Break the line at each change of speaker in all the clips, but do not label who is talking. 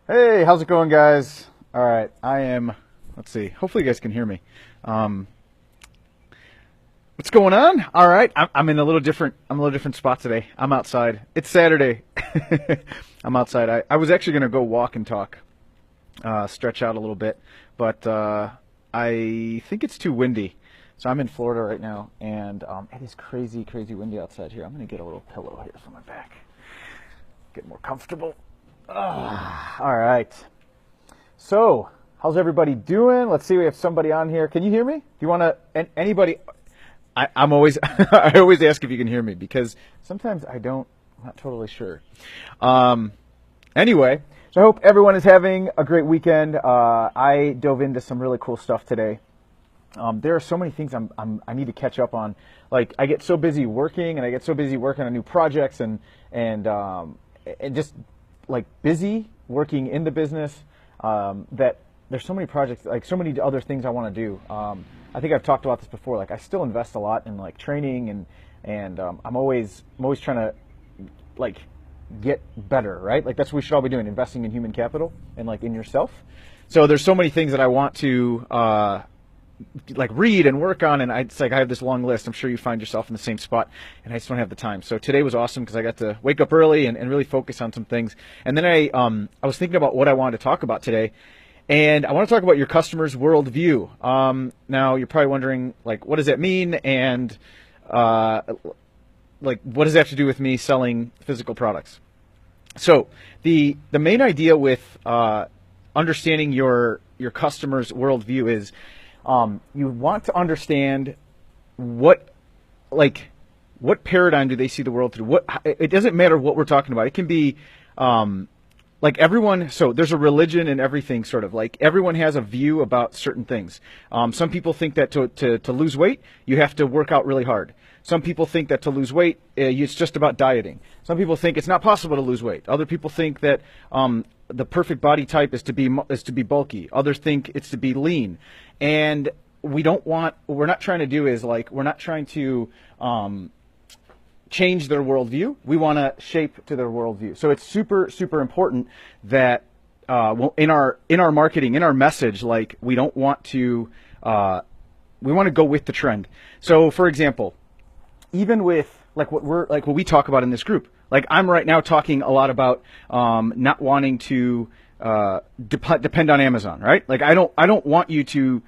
Hey, how's it going, guys? All right, let's see. Hopefully, you guys can hear me. Um, what's going on? All right, I'm in a little different. I'm a little different spot today. I'm outside. It's Saturday. I'm outside. I was actually gonna go walk and talk, stretch out a little bit, but I think it's too windy. So I'm in Florida right now, and it is crazy, crazy windy outside here. I'm gonna get a little pillow here for my back. Get more comfortable. All right. So, how's everybody doing? Let's see. We have somebody on here. Can you hear me? Do you want to? Anybody? I'm always. I always ask if you can hear me because sometimes I don't. I'm not totally sure. Anyway, so I hope everyone is having a great weekend. I dove into some really cool stuff today. There are so many things I need to catch up on. Like I get so busy working, and I get so busy working on new projects, and just like busy working in the business that there's so many projects, like so many other things I want to do. I think I've talked about this before. Like I still invest a lot in like training and I'm always trying to like get better, right? Like that's what we should all be doing, investing in human capital and like in yourself. So there's so many things that I want to like read and work on, and it's like I have this long list. I'm sure you find yourself in the same spot, and I just don't have the time. So today was awesome because I got to wake up early and really focus on some things. And then I was thinking about what I wanted to talk about today, and I want to talk about your customer's worldview. Now you're probably wondering, like, what does that mean, and like what does that have to do with me selling physical products? So the main idea with understanding your customer's worldview is you want to understand what paradigm do they see the world through. It doesn't matter what we're talking about. It can be like everyone. So there's a religion and everything, sort of like everyone has a view about certain things. Some people think that to lose weight you have to work out really hard. Some people think that to lose weight it's just about dieting. Some people think it's not possible to lose weight. Other people think that the perfect body type is to be bulky. Others think it's to be lean. And what we're not trying to do is like, we're not trying to change their worldview. We want to shape to their worldview. So it's super, super important that in our marketing, in our message, like we don't want to, we want to go with the trend. So for example, even with like what we talk about in this group, like I'm right now talking a lot about not wanting to depend on Amazon, right? Like I don't want you to,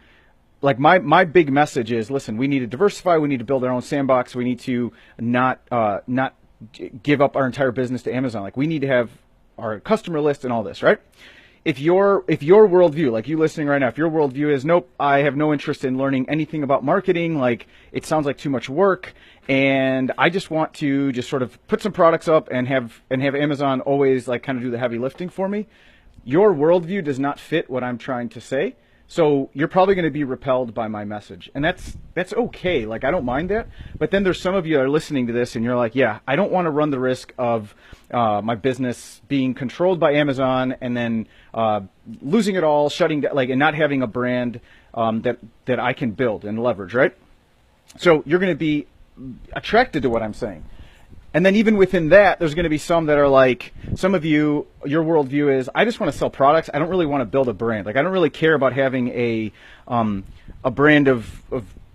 like my big message is, listen, we need to diversify, we need to build our own sandbox, we need to not give up our entire business to Amazon. Like we need to have our customer list and all this, right? If your worldview, like you listening right now, if your worldview is, nope, I have no interest in learning anything about marketing, like it sounds like too much work, and I just want to just sort of put some products up and have Amazon always like kind of do the heavy lifting for me, your worldview does not fit what I'm trying to say. So you're probably going to be repelled by my message, and that's okay. Like I don't mind that. But then there's some of you that are listening to this, and you're like, yeah, I don't want to run the risk of my business being controlled by Amazon and then losing it all, shutting down, like, and not having a brand that I can build and leverage, right? So you're going to be attracted to what I'm saying. And then even within that, there's going to be some that are like, some of you, your worldview is, I just want to sell products. I don't really want to build a brand. Like I don't really care about having a brand of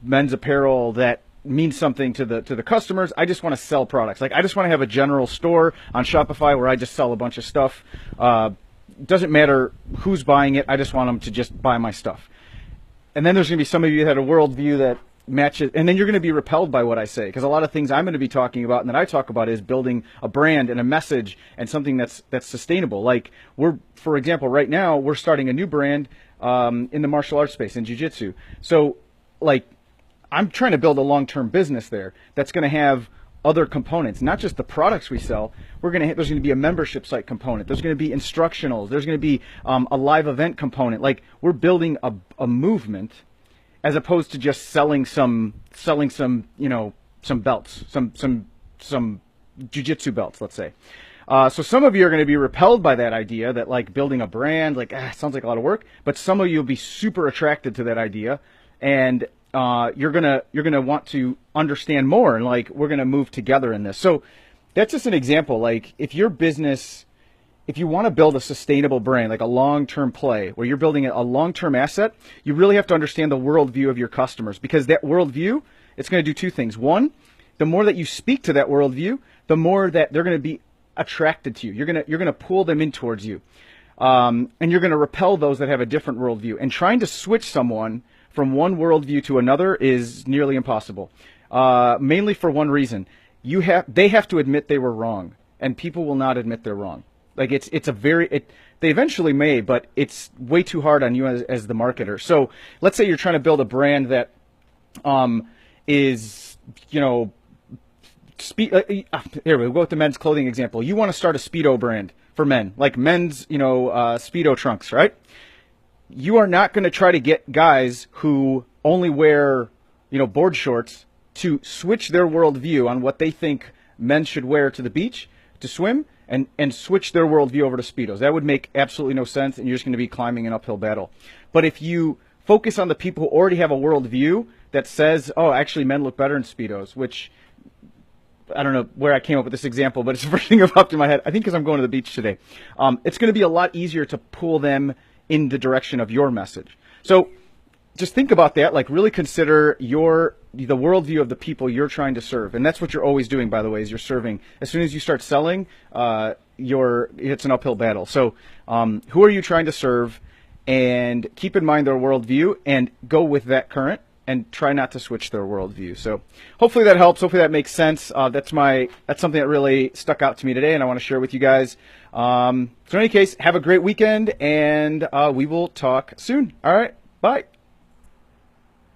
men's apparel that means something to the customers. I just want to sell products. Like I just want to have a general store on Shopify where I just sell a bunch of stuff. Doesn't matter who's buying it. I just want them to just buy my stuff. And then there's going to be some of you that have a worldview that matches, and then you're going to be repelled by what I say, because a lot of things I'm going to be talking about and that I talk about is building a brand and a message and something that's sustainable. Like for example, right now we're starting a new brand in the martial arts space, in jiu-jitsu. So like I'm trying to build a long-term business there that's going to have other components, not just the products we sell. There's going to be a membership site component. There's going to be instructionals. There's going to be a live event component. Like we're building a movement, as opposed to just selling some belts, some jiu-jitsu belts, let's say. So some of you are going to be repelled by that idea, that like building a brand, like sounds like a lot of work. But some of you will be super attracted to that idea, and you're gonna want to understand more, and like we're gonna move together in this. So that's just an example. Like if your business if you want to build a sustainable brand, like a long-term play where you're building a long-term asset, you really have to understand the worldview of your customers, because that worldview, it's going to do two things. One, the more that you speak to that worldview, the more that they're going to be attracted to you. You're going to pull them in towards you. And you're going to repel those that have a different worldview. And trying to switch someone from one worldview to another is nearly impossible. Mainly for one reason. They have to admit they were wrong, and people will not admit they're wrong. Like they eventually may, but it's way too hard on you as the marketer. So let's say you're trying to build a brand that is, here we'll go with the men's clothing example. You want to start a Speedo brand for men, like men's, Speedo trunks, right? You are not going to try to get guys who only wear, board shorts to switch their worldview on what they think men should wear to the beach to swim, and switch their worldview over to Speedos. That would make absolutely no sense, and you're just going to be climbing an uphill battle. But if you focus on the people who already have a worldview that says, oh, actually men look better in Speedos, which I don't know where I came up with this example, but it's the first thing that popped in my head. I think because I'm going to the beach today. It's going to be a lot easier to pull them in the direction of your message. So just think about that. Like, really consider the worldview of the people you're trying to serve. And that's what you're always doing, by the way, is you're serving. As soon as you start selling, it's an uphill battle. So who are you trying to serve? And keep in mind their worldview and go with that current, and try not to switch their worldview. So hopefully that helps. Hopefully that makes sense. That's something that really stuck out to me today, and I want to share with you guys. So in any case, have a great weekend, and we will talk soon. All right, bye.